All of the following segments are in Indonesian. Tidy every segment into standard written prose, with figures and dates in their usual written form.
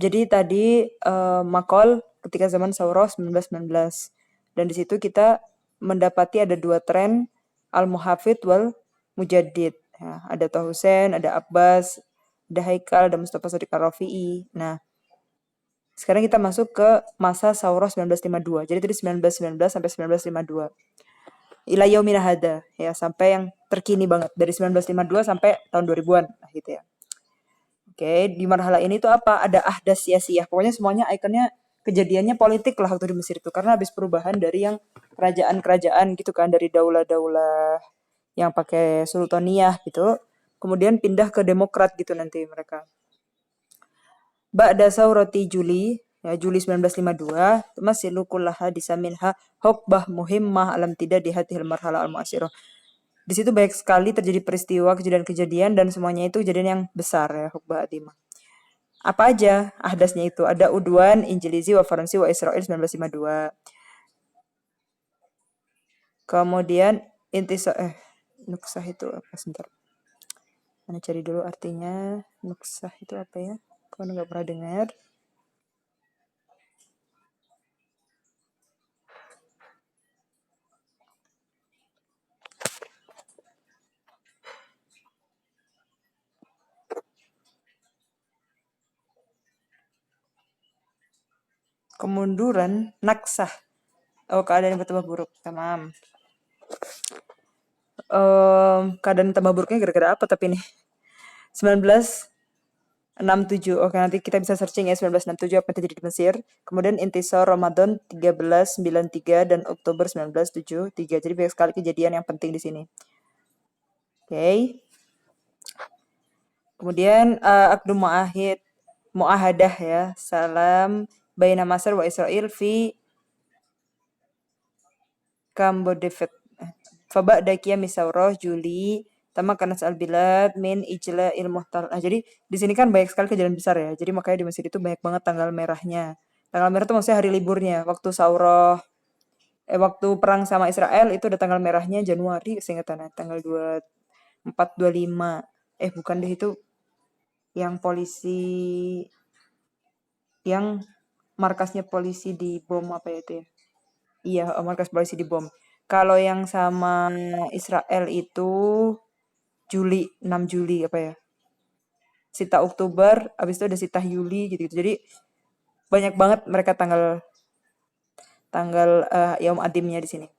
Jadi tadi Makol ketika zaman Sauro 1919. Dan di situ kita mendapati ada dua tren Al-Muhafid wal Mujaddid. Ya, ada Toh Hussein, ada Abbas, ada Haikal, ada Mustafa Sadiq Ar-Rafi'i. Nah, sekarang kita masuk ke masa Sauro 1952. Jadi tadi 1919 sampai 1952. Ila yaumina hada, ya, sampai yang terkini banget dari 1952 sampai tahun 2000-an gitu ya. Oke, di marhala ini tuh apa? Ada ahdas sia-sia. Pokoknya semuanya ikonnya kejadiannya politik lah waktu di Mesir itu. Karena habis perubahan dari yang kerajaan-kerajaan gitu kan. Dari daulah-daulah yang pakai sultaniyah gitu. Kemudian pindah ke demokrat gitu nanti mereka. Ba'da saurati Juli, ya Juli 1952, masilu kullaha disaminha hukbah muhimmah alam tidak di hatihil marhala al-mu'asirah. Di situ banyak sekali terjadi peristiwa, kejadian-kejadian dan semuanya itu kejadian yang besar ya, hukbah atimah. Apa aja ahdasnya itu? Ada Udwan, Injilizi, wa Faransi, wa Israel 1952. Kemudian Nuksah itu apa? Sebentar. Mana cari dulu artinya. Nuksah itu apa ya? Kau nggak pernah dengar? Kemunduran, naksah. Oh, keadaan yang bertambah buruk. Tamam. Keadaan tambah buruknya gara-gara apa tapi nih? 1967. Oke, nanti kita bisa searching ya 1967 apa yang terjadi di Mesir. Kemudian Intisar Ramadan 1393 dan Oktober 1973. Jadi banyak sekali kejadian yang penting di sini. Oke. Kemudian Akdu Muahadah ya. Salam baina Masar wa Israel fi Kambodefet. Faba'da qiyami Saurah Juli Tamakanas al-bilad min ijla muhtal. Nah, jadi di sini kan banyak sekali kejadian besar ya. Jadi makanya di Mesir itu banyak banget tanggal merahnya. Tanggal merah itu maksudnya hari liburnya. Waktu perang sama Israel itu ada tanggal merahnya Januari seingatannya. Tanggal 24, 25. Bukan deh itu yang polisi yang markasnya polisi di bom apa ya itu ya? Iya, markas polisi di bom. Kalau yang sama Israel itu Juli, 6 Juli apa ya? Sita Oktober, habis itu ada Sita Yuli gitu-gitu. Jadi banyak banget mereka tanggal tanggal Yaum Adimnya di sini.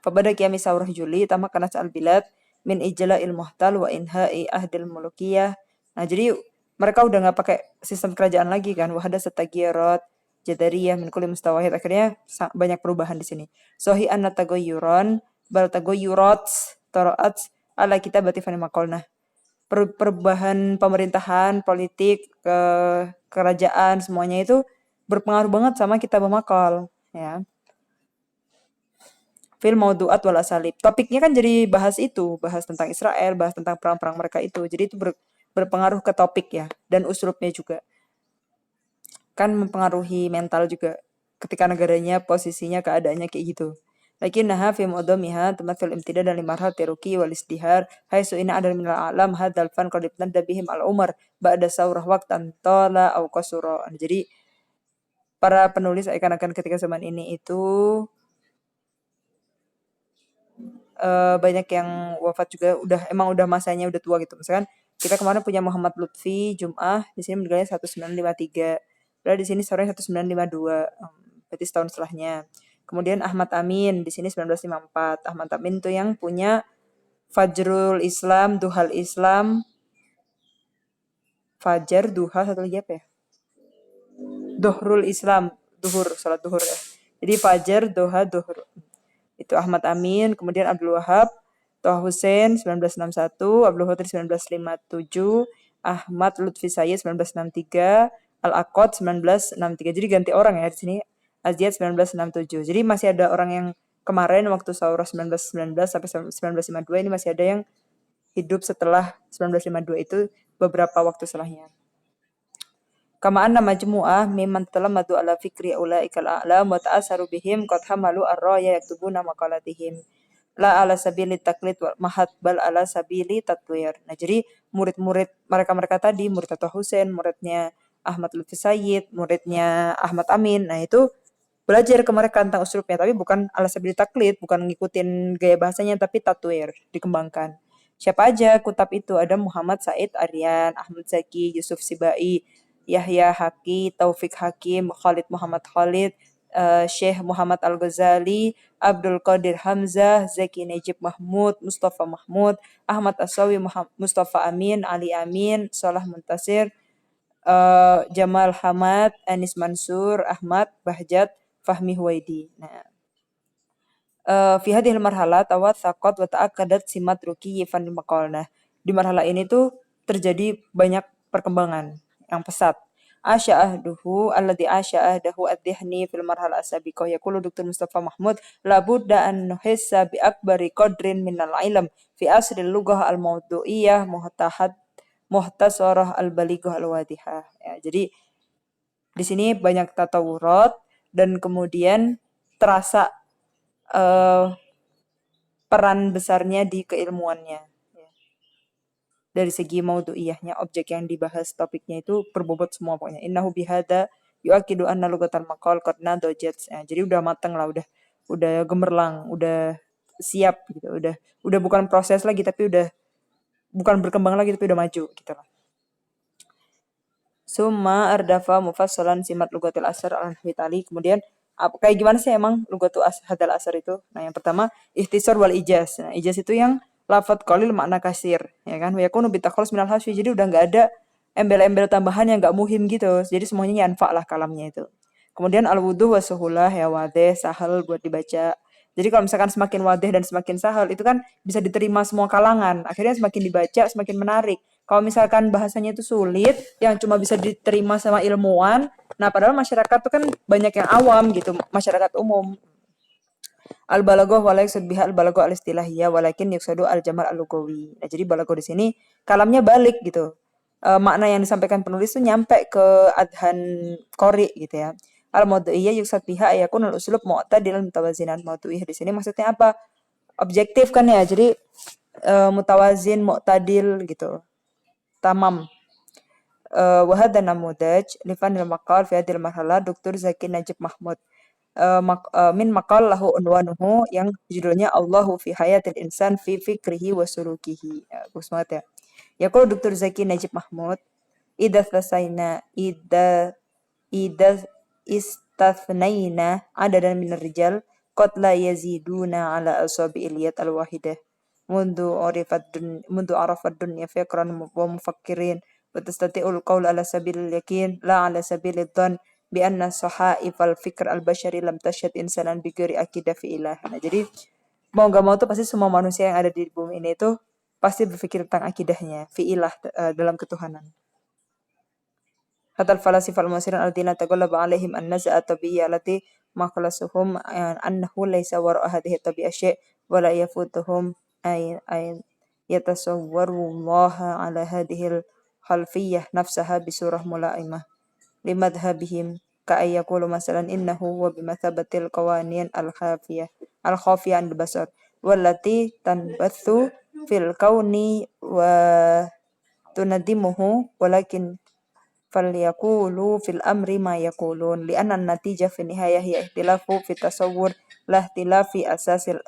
Fabada qiyami saurah Juli tama kanas al bilad min ijla il muhtal wa inha'i ahdil mulukiyah. Nah, jadi mereka udah nggak pakai sistem kerajaan lagi kan. Wahada setagirat jadariyah min kulli mustawahid. Akhirnya banyak perubahan di sini. Sohi anna tagoyuron bal tagoyurat taraat ala kita batifani makolna. Perubahan pemerintahan, politik, kerajaan semuanya itu berpengaruh banget sama kita bemakol ya. Fil maudu'at wal asalib. Topiknya kan jadi bahas itu, bahas tentang Israel, bahas tentang perang-perang mereka itu. Jadi itu berpengaruh ke topik ya dan uslubnya juga. Kan mempengaruhi mental juga ketika negaranya posisinya keadaannya kayak gitu. Lakinnaha fi mu'dhamiha tamathul imtidad dan limarhal tiruki wal istihar haitsu inna adal minal alam hadzal fan qad ibtada bihim al umar ba'da saurah waqtan tala au qasura. Jadi para penulis akan ketika zaman ini itu banyak yang wafat juga udah masanya udah tua gitu. Misalkan kita kemarin punya Muhammad Lutfi Jum'ah di sini meninggalnya 1953. Padahal di sini sore 1952. Berarti setahun setelahnya. Kemudian Ahmad Amin di sini 1954. Ahmad Amin tuh yang punya Fajrul Islam, Duhal Islam, Fajar, Duha, satu lagi apa ya? Duhrul Islam, salat duhur ya. Jadi Fajar, Duha, Duhur. Itu Ahmad Amin, kemudian Abdul Wahab, Toha Hussein 1961, Abdul Qadir 1957, Ahmad Lutfi Sayyid 1963, Al-Aqad 1963. Jadi ganti orang ya di sini. Aziat 1967. Jadi masih ada orang yang kemarin waktu Saurah 1919 sampai 1952 ini masih ada yang hidup setelah 1952 itu beberapa waktu setelahnya. Kama anna majmu'ah mimman talamadu ala fikri ulaikal a'lam wa ta'asaru bihim qad hamalu ar-raya yaktubuna maqalatihim la ala sabili taklid wal mahad bal ala sabili tatwir. Nah, jadi murid-murid mereka-mereka tadi, murid Toha Hussein, muridnya Ahmad Lutfi Sayyid, muridnya Ahmad Amin. Nah, itu belajar ke mereka tentang uslubnya, tapi bukan ala sabili taklid, bukan ngikutin gaya bahasanya, tapi tatwir, dikembangkan. Siapa aja kutab itu? Ada Muhammad Said Aryan, Ahmad Zaki, Yusuf Sibai, Yahya Haki, Taufik Hakim, Khalid Muhammad Khalid, Syekh Muhammad Al-Ghazali, Abdul Qadir Hamzah, Zaki Najib Mahmud, Mustafa Mahmud, Ahmad Asawi, Mustafa Amin, Ali Amin, Salah Muntasir, Jamal Hamad, Anis Mansur, Ahmad, Bahjat, Fahmi Huwaidi. Nah, fi hadhil marhala tawathaqat wa ta'akkadat simat ruqiyyi fan maqal. Nah, di marhala ini tuh terjadi banyak perkembangan yang pesat. Asya'ahduhu alladhi asya'ahdahu ad-dihni fil marhala asabiqah yaqulu Dr. Mustafa Mahmud la budda an nuhissa bi akbari qadrin minal ilm fi asril lughah al-mawdu'iyyah muhtasarah al-balighah al-wadihah. Ya, jadi di sini banyak tatawurat dan kemudian terasa peran besarnya di keilmuannya. Dari segi maudu'iyahnya, objek yang dibahas topiknya itu berbobot semua pokoknya. Innahu bihada yu'akidu anna lugatal maqal qad nadajat. Nah, jadi udah mateng lah, udah gemerlang, udah siap gitu, udah bukan proses lagi tapi udah bukan berkembang lagi tapi udah maju gitu lah. Summa ardafa mufassalan simat lugatil asar al-nahwi tali. Kemudian kayak gimana sih emang lugatu hadal asar itu? Nah, yang pertama ikhtisar wal ijaz. Nah, ijaz itu yang lafadz qalil makna kasir, ya kan? Wa yakunu bitakhalus minal hasfi. Jadi udah nggak ada embel-embel tambahan yang nggak muhim gitu. Jadi semuanya yanfa lah kalamnya itu. Kemudian al-wuduh wa suhulah, ya wadih, sahal buat dibaca. Jadi kalau misalkan semakin wadih dan semakin sahal itu kan bisa diterima semua kalangan. Akhirnya semakin dibaca semakin menarik. Kalau misalkan bahasanya itu sulit, yang cuma bisa diterima sama ilmuwan, nah padahal masyarakat tuh kan banyak yang awam gitu, masyarakat umum. Al-balaghah wa la yuqsad biha al-balaghah al-istilahiyah walakin yuqsadu al-jamal al-lugawi. Nah, jadi balaghah di sini kalamnya balik gitu. Makna yang disampaikan penulis tuh nyampe ke adhan qori gitu ya. Al-maudu'iyyah yuqsad biha ayakun al-uslub mu'tadil mutawazinan. Maudu'iyyah di sini maksudnya apa? Objektif kan ya. Jadi mutawazin, mu'tadil gitu. Tamam. وهذا نموذج لفن المقال في هذه المرحلة دكتور زكي نجيب محمود min maqal lahu unwanuhu yang judulnya Allahu fi hayatil insan fi fikrihi wa sulukihi. Ya, bagus banget ya. Ya kalau Dr. Zaki Najib Mahmud, idza thasaina idza istathnaina adadan min rijal qad la yaziduna ala asabi'il yad al-wahidah. Mundu arafat dunya fikran wa mufakkirin wa tastati'ul qawl ala sabilil yakin la ala sabilid dhan bi anna sahaif al-fikr al-bashari lam tashhad insanan bi ghairi aqidah fi ilah. Nah, jadi mau gak mau tuh pasti semua manusia yang ada di bumi ini tuh pasti berpikir tentang akidahnya, fi ilah, dalam ketuhanan. Hatta al-falasifah al-mu'asirin alladziina taghallabu 'alaihim an-naz'a at-tabi'iyyah allati maqlasuhum annahu laysa wara'a hadhihi at-tabi'ah syai' wa la yafutuhum ay yatasawwaru Allah 'ala hadhihi al-khalfiyyah nafsaha bi surah mula'imah limadhhabihim ka'ay yaqulu masalan innahu wa bimathabatil qawanin al-khafiyah al-basar wallati tanbathu fil kauni wa tunadimuhu walakin falyaqulu fil amri ma yaqulun li'anna an-natijah fi nihayah hiya ihtilafu fi tasawwur la ihtilafi asasil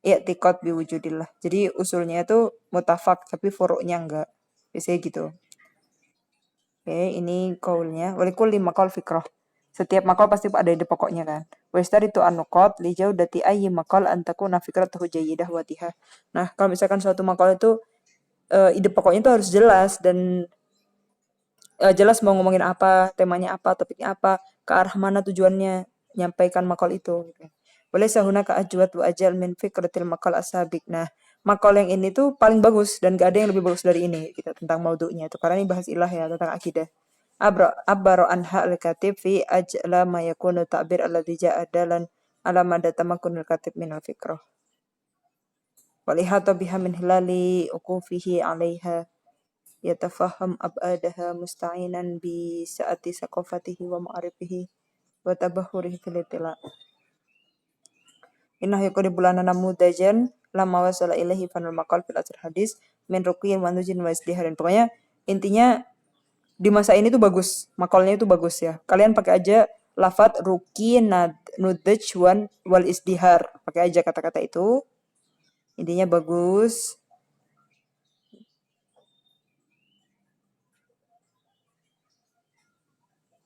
i'tiqad bi wujudillah. Jadi usulnya itu mutafaq tapi furu'nya enggak. Biasanya gitu. Oke, ini kaulnya. Walikulli maqal fikrah. Setiap makal pasti ada ide pokoknya kan. Wa yastaritu an-nuqat li jaudati ayyi maqal an takuna fikratuhu jayyidah wa tiha. Nah, kalau misalkan suatu makal itu ide pokoknya itu harus jelas dan jelas mau ngomongin apa, temanya apa, topiknya apa, ke arah mana tujuannya nyampaikan makal itu gitu. Walaysa hunaka ajwad wa ajal min fikratil maqal asabik. Nah, makal yang ini tuh paling bagus dan gak ada yang lebih bagus dari ini gitu tentang maudu'nya itu karena ini bahas ilah ya tentang akidah. Abbaro anha al-katib fi ajla ma yakunu ta'bir alladhi ja'a dalan ala mada tamakkunul katib minal fikrah. Walihata biha min hilali uqufihi 'alaiha yatafaham ab'adaha musta'inan bi sa'ati saqafatihi wa ma'arifihi wa tabahurihi fil itila'. Innahu yaqribu lana namudajan lama wasala ilaihi fanul maqal fil asr hadis min ruqiyin wa nujin wa isdiharin. Pokoknya intinya di masa ini tuh bagus, makolnya itu bagus ya. Kalian pakai aja lafat ruki nudaj wal isdihar, pakai aja kata-kata itu. Intinya bagus.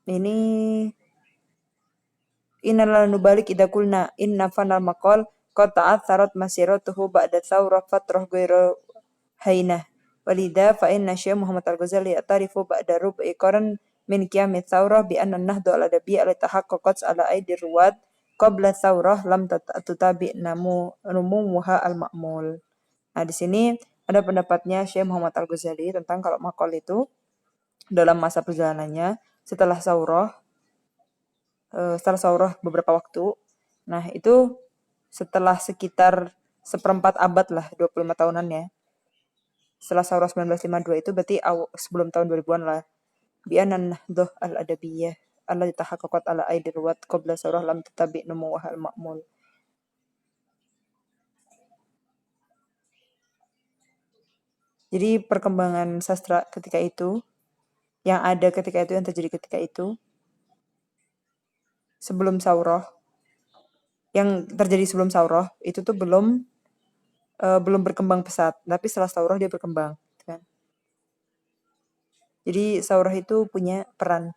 Ini innal nubalik idza qulna inna fanal maqal qad ta'atharat masiratuhu ba'da thawra fatrah ghairu hainah. Walidha fa inna Syekh Muhammad Al-Ghazali ya'tarifu ba'da rub'i qarn min qiyamit thawrah bi anna an-nahdu al-adabiyya allati tahaqqaqat ala aidi ruwat qabla thawrah lam tutabi numumuha al-ma'mul. Nah, di sini ada pendapatnya Syekh Muhammad Al-Ghazali tentang kalau maqal itu dalam masa perjalanannya setelah saurah beberapa waktu. Nah, itu setelah sekitar seperempat abad lah, 25 tahunan ya. Setelah saurah 1952 itu berarti sebelum tahun 2000-an lah. Bi'anan nahdoh al-adabiyah allati tahaqqaqat ala aidi ruwat qabla saurah lam tatabi numuwah al-ma'mul. Jadi perkembangan sastra ketika itu, yang ada ketika itu, yang terjadi ketika itu, sebelum saurah, yang terjadi sebelum saurah, itu tuh belum berkembang pesat, tapi setelah saurah dia berkembang. Kan? Jadi saurah itu punya peran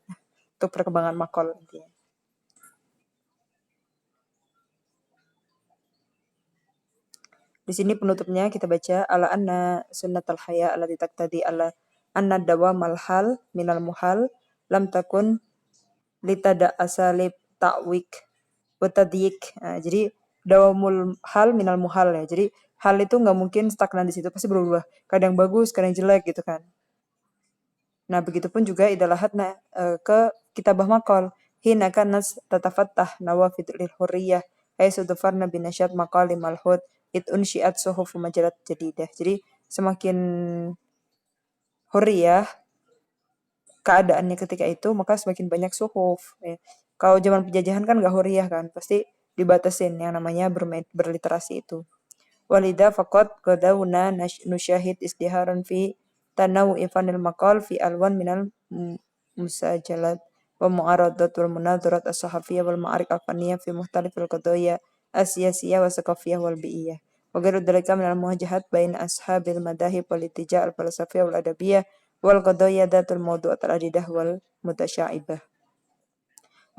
untuk perkembangan makol. Intinya. Di sini penutupnya kita baca ala anna sunnatal haya allati taqtadi ala anna dawamal hal minal muhal lam takun litada asalib ta'wik wa tadyik. Nah, jadi dawamul hal minal muhal ya. Jadi hal itu nggak mungkin stagnan di situ, pasti berubah. Kadang bagus, kadang jelek gitu kan. Nah, begitupun juga idalahatna ke kitabah makol. Hina kanas tatafattah nawafidul hurriyah haitsu dhafarna binasyat maqali malhud it unsyiat suhuf majalat jadidah. Jadi semakin hurriyah keadaannya ketika itu, maka semakin banyak suhuf. Ya. Kalau zaman penjajahan kan gak hurriyah kan, pasti dibatasin yang namanya berliterasi itu. Walida faqad qadawna nusyahid istiharan fi tanawu'i fanil maqal fi alwan minal musajalat wa mu'aradat wal munadharat as-sahafiyah wal ma'arik al-faniyah fi mukhtalifil qadaya as-siyasiyah wa saqafiyah wal bi'iyah. Wa ghairu dhalika minal muwajahat bain ashabil madahib wal ittija' al-falsafiyah wal adabiyah wal qadaya datul mawdu'at al-adidah wal mutasya'ibah.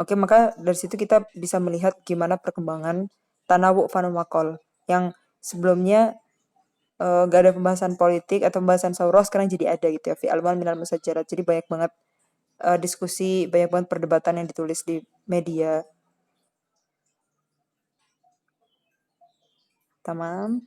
Oke, maka dari situ kita bisa melihat gimana perkembangan tanawu fanul maqal yang sebelumnya gak ada pembahasan politik atau pembahasan saurah, sekarang jadi ada gitu ya. Fi alman minal musajarat. Jadi banyak banget diskusi, banyak banget perdebatan yang ditulis di media. Tamam.